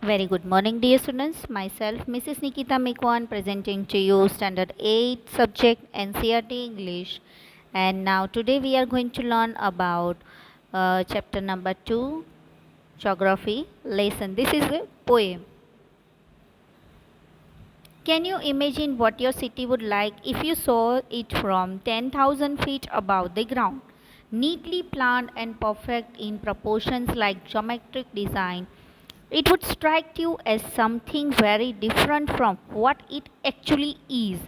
Very good morning, dear students. Myself, Mrs. Nikita Mikwan, presenting to you Standard 8 subject NCERT English. And now today we are going to learn about chapter number 2, Geography lesson. This is a poem. Can you imagine what your city would like if you saw it from 10,000 feet above the ground? Neatly planned and perfect in proportions like geometric design, it would strike you as something very different from what it actually is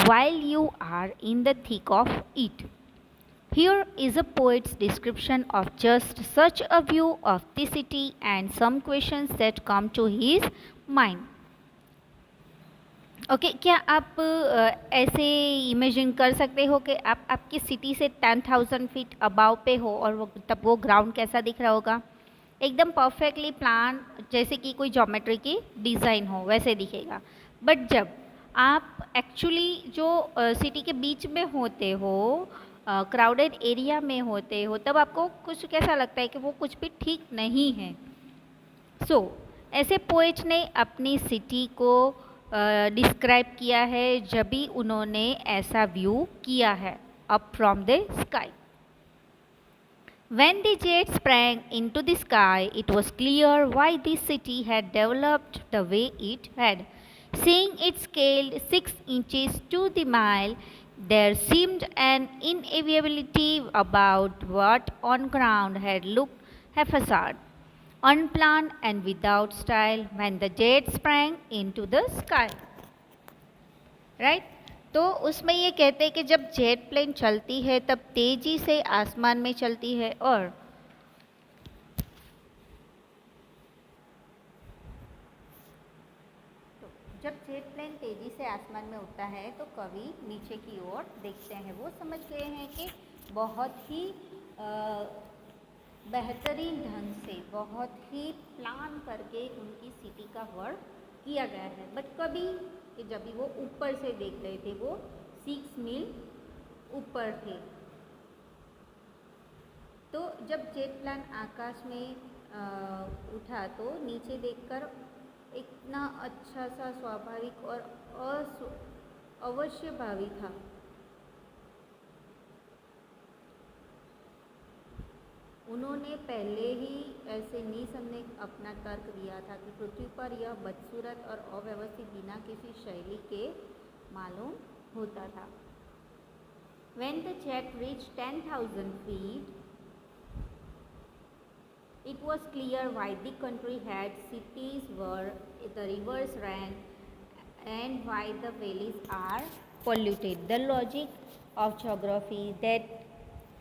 while you are in the thick of it. Here is a poet's description of just such a view of the city and some questions that come to his mind. Okay क्या आप ऐसे imagine कर सकते हो कि आप आपकी city से 10,000 फीट अबाव पे हो और तब वो ग्राउंड कैसा दिख रहा होगा? एकदम परफेक्टली प्लान, जैसे कि कोई ज्योमेट्री की डिज़ाइन हो वैसे दिखेगा। बट जब आप एक्चुअली जो सिटी के बीच में होते हो, क्राउडेड एरिया में होते हो, तब आपको कुछ कैसा लगता है कि वो कुछ भी ठीक नहीं है। ऐसे पोएट ने अपनी सिटी को डिस्क्राइब किया है जब भी उन्होंने ऐसा व्यू किया है up from the sky. When the jet sprang into the sky, it was clear why this city had developed the way it had. Seeing it scaled 6 inches to the mile, there seemed an inevitability about what on ground had looked haphazard, unplanned and without style when the jet sprang into the sky. Right? तो उसमें ये कहते हैं कि जब jet plane चलती है तब तेजी से आसमान में चलती है, और तो जब जेट प्लेन तेजी से आसमान में उड़ता है तो कवि नीचे की ओर देखते हैं। वो समझ गए हैं कि बहुत ही बेहतरीन ढंग से, बहुत ही प्लान करके उनकी सिटी का वर्क किया गया है। बट कभी कि जब भी वो ऊपर से देख रहे थे, वो 6 मील ऊपर थे, तो जब जेट प्लान आकाश में उठा तो नीचे देखकर इतना अच्छा सा स्वाभाविक और अवश्यभावी था। उन्होंने पहले ही ऐसे निसंदेह अपना तर्क दिया था कि पृथ्वी पर यह बदसूरत और अव्यवस्थित बिना किसी शैली के मालूम होता था। When the jet reached 10,000 feet, it was clear why the country had cities where the rivers ran and why the valleys are polluted. The logic of geography that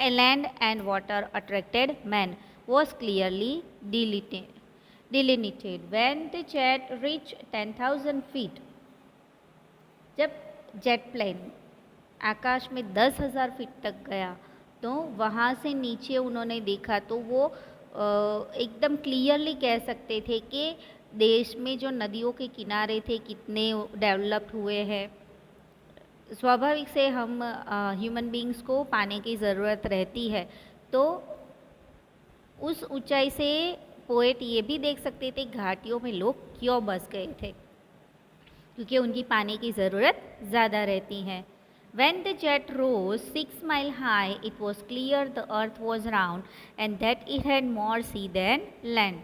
land and water attracted man was clearly delineated. When the jet reached 10,000 feet, जब jet plane आकाश में 10,000 feet तक गया तो वहाँ से नीचे उन्होंने देखा तो वो एकदम क्लियरली कह सकते थे कि देश में जो नदियों के किनारे थे कितने डेवलप्ड हुए हैं। स्वाभाविक से हम ह्यूमन बींग्स को पानी की ज़रूरत रहती है, तो उस ऊंचाई से पोएट ये भी देख सकते थे घाटियों में लोग क्यों बस गए थे, क्योंकि उनकी पानी की ज़रूरत ज़्यादा रहती है। When the jet rose 6 miles high, it was clear the earth was round and that it had more sea than land.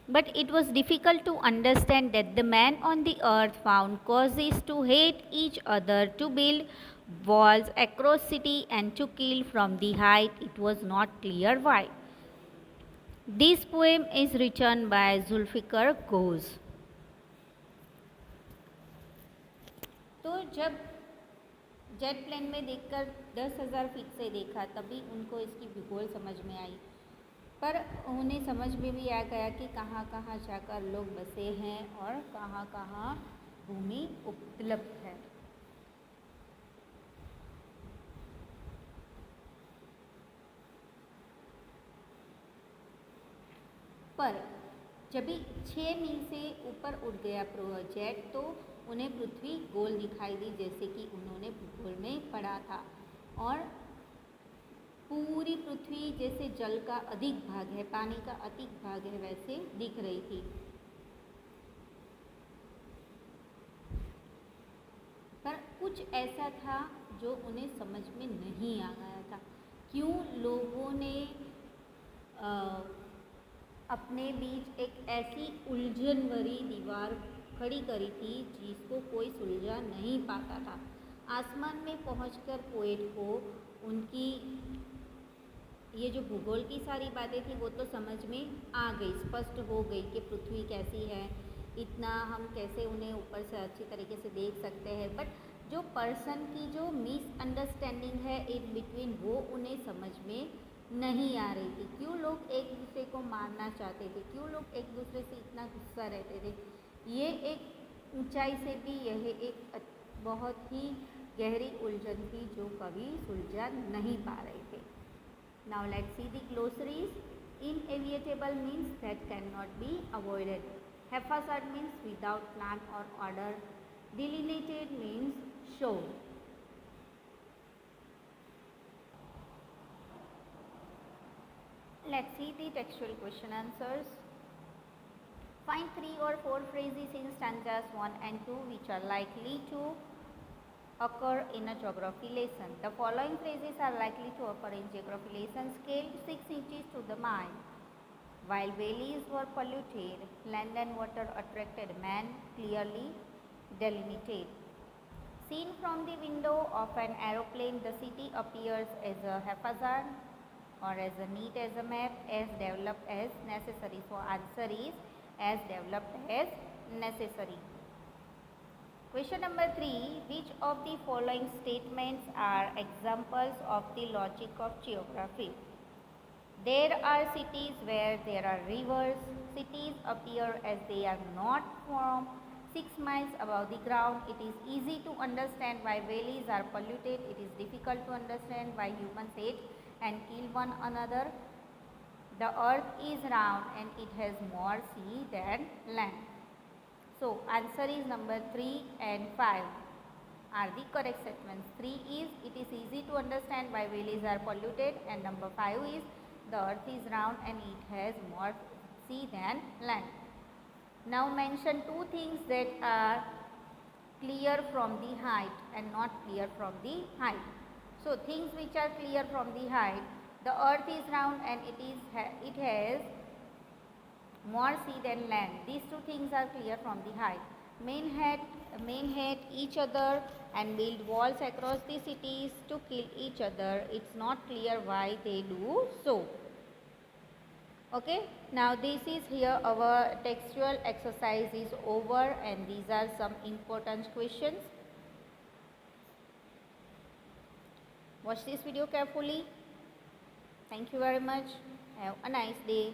But it was difficult to understand that the men on the earth found causes to hate each other, to build walls across city and to kill from the height. It was not clear why. This poem is written by Zulfikar Ghosh. तो जब jet plane में देखकर 10,000 feet से देखा तभी उनको इसकी भूगोल समझ में आई, पर उन्हें समझ में भी आ गया कि कहाँ कहाँ जाकर लोग बसे हैं और कहाँ कहाँ भूमि उपलब्ध है। पर जब भी 6 मील से ऊपर उड़ गया जेट तो उन्हें पृथ्वी गोल दिखाई दी, जैसे कि उन्होंने भूगोल में पढ़ा था, और पूरी पृथ्वी जैसे जल का अधिक भाग है, पानी का अधिक भाग है, वैसे दिख रही थी। कुछ ऐसा था जो उन्हें समझ में नहीं आ गया था। क्यों लोगों ने अपने बीच एक ऐसी उलझन भरी दीवार खड़ी करी थी जिसको कोई सुलझा नहीं पाता था। आसमान में पहुंचकर पोएट को उनकी ये जो भूगोल की सारी बातें थी वो तो समझ में आ गई, स्पष्ट हो गई कि पृथ्वी कैसी है, इतना हम कैसे उन्हें ऊपर से अच्छी तरीके से देख सकते हैं। बट जो पर्सन की जो मिसअंडरस्टैंडिंग है इन बिटवीन वो उन्हें समझ में नहीं आ रही थी। क्यों लोग एक दूसरे को मारना चाहते थे, क्यों लोग एक दूसरे से इतना गुस्सा रहते थे, ये एक ऊंचाई से भी यह एक बहुत ही गहरी उलझन थी जो कभी सुलझा नहीं पा रहे थे। Now let's see the glossaries. Inevitable means that cannot be avoided. Haphazard means without plan or order. Delineated means shown. Let's see the textual question answers. Find 3 or 4 phrases in stanzas 1 and 2 which are likely to occur in a geography lesson. The following phrases are likely to occur in geography lesson. Scaled 6 inches to the mile. While valleys were polluted, land and water attracted man, clearly delineated. Seen from the window of an aeroplane, the city appears as a haphazard or as neat as a map, as developed as necessary. So answer is as developed as necessary. Question number 3. Which of the following statements are examples of the logic of geography? There are cities where there are rivers. Cities appear as they are not from 6 miles above the ground. It is easy to understand why valleys are polluted. It is difficult to understand why humans hate and kill one another. The earth is round and it has more sea than land. So answer is number 3 and 5 are the correct statements. 3 is it is easy to understand why valleys are polluted, and number 5 is the earth is round and it has more sea than land. Now mention 2 things that are clear from the height and not clear from the height. So things which are clear from the height, the earth is round and it has more sea than land. These 2 things are clear from the height. Men hate each other and build walls across the cities to kill each other. It's not clear why they do so. Okay, now this is here our textual exercise is over and these are some important questions. Watch this video carefully. Thank you very much. Have a nice day.